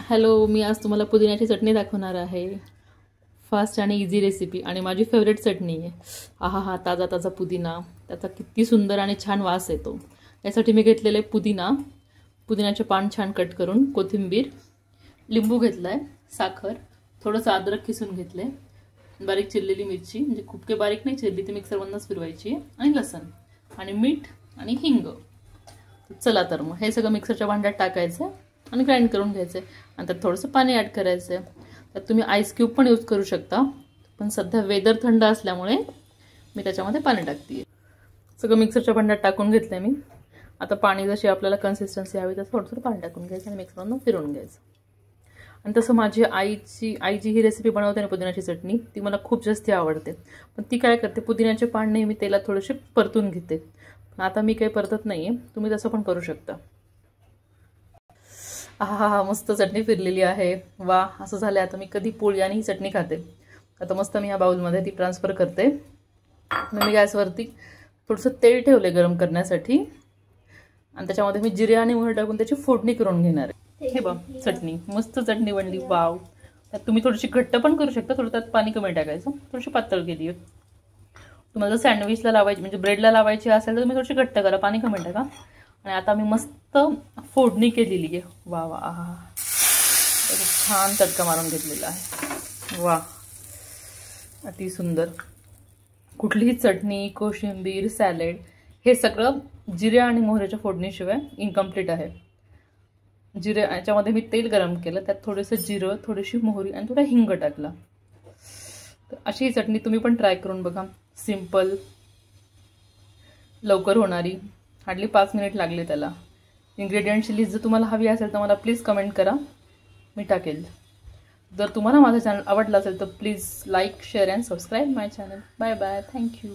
Hello, मी आज तुम्हाला पुदिन्याची चटणी दाखवणार आहे. फास्ट आणि इझी रेसिपी आणि माझी फेवरेट चटणी आहे. आहा, ताजा ताजा पुदिना, त्याचा किती सुंदर आणि छान वास येतो. यासाठी मी घेतलेले पुदिन्याचे पान छान कट करून, कोथिंबीर, लिंबू घेतलाय, साखर, थोडंसं अद्रक किसून घेतले, बारीक चिरलेली मिरची, म्हणजे खूप काही बारीक नाही चिरली, ती मिक्सरमधूनच फिरवायची, आणि लसूण आणि मीठ आणि हिंग. चला तर मग हे सगळं मिक्सरच्या भांड्यात टाकायचं आणि ग्राइंड करून घ्यायचे. आणि त्यात थोडंसं पाणी ॲड करायचं. त्यात तुम्ही आईस क्यूब पण यूज करू शकता, पण सध्या वेदर थंड असल्यामुळे मी त्याच्यामध्ये पाणी टाकते. सगळं मिक्सरच्या भांड्यात टाकून घेतलंय मी. आता पाणी जशी आपल्याला कन्सिस्टन्सी हवी तसं थोडंसं पाणी टाकून घ्यायचं आणि मिक्सरमधून फिरवून घ्यायचं. आणि तसं माझी आईची ही रेसिपी बनवते ना पुदिन्याची चटणी, ती मला खूप जास्त आवडते. पण ती काय करते, पुदिन्याचे पान नेहमी तेलात थोडेसे परतून घेते. पण आता मी काही परतत नाहीये, तुम्ही तसं पण करू शकता. आहा, मस्त चटणी फिरलेली आहे. वा, असं झालं आता मी कधी पोळी आणि ही चटणी खाते. आता मस्त मी ह्या बाउलमध्ये ती ट्रान्सफर करते. मी गॅसवरती थोडंसं तेल ठेवले गरम करण्यासाठी आणि त्याच्यामध्ये मी जिरे आणि मोहरी टाकून त्याची फोडणी करून घेणार आहे. हे बघ, चटणी मस्त चटणी बनली. वाव. त्यात तुम्ही थोडीशी घट्ट पण करू शकता, थोडं त्यात पाणी कमी टाकायचं, थोडीशी पातळ केली आहे. तुम्हाला जर सँडविचला लावायची म्हणजे ब्रेडला लावायची असेल तर तुम्ही थोडीशी घट्ट करा, पाणी कमी टाका. आणि आता मी मस्त फोडणी केलेली आहे. वा वा, आहा, छान तडका मारून घेतलेला आहे. वा, अति सुंदर. कुठलीही चटणी, कोशिंबीर, सॅलेड हे सगळं जिरे आणि मोहरीच्या फोडणीशिवाय इनकम्प्लीट आहे. जिरे याच्यामध्ये मी तेल गरम केलं, त्यात थोडंसं जिरं, थोडीशी मोहरी आणि थोडा हिंग टाकला. तर अशी ही चटणी तुम्ही पण ट्राय करून बघा. सिंपल, लवकर होणारी, हार्डली 5 मिनिट लागले त्याला. इन्ग्रेडियंटची लिस्ट जर तुम्हाला हवी असेल तर मला प्लीज कमेंट करा, मी टाकेल. जर तुम्हाला माझा चॅनल आवडला असेल तर please like, share and subscribe my channel. Bye bye, thank you.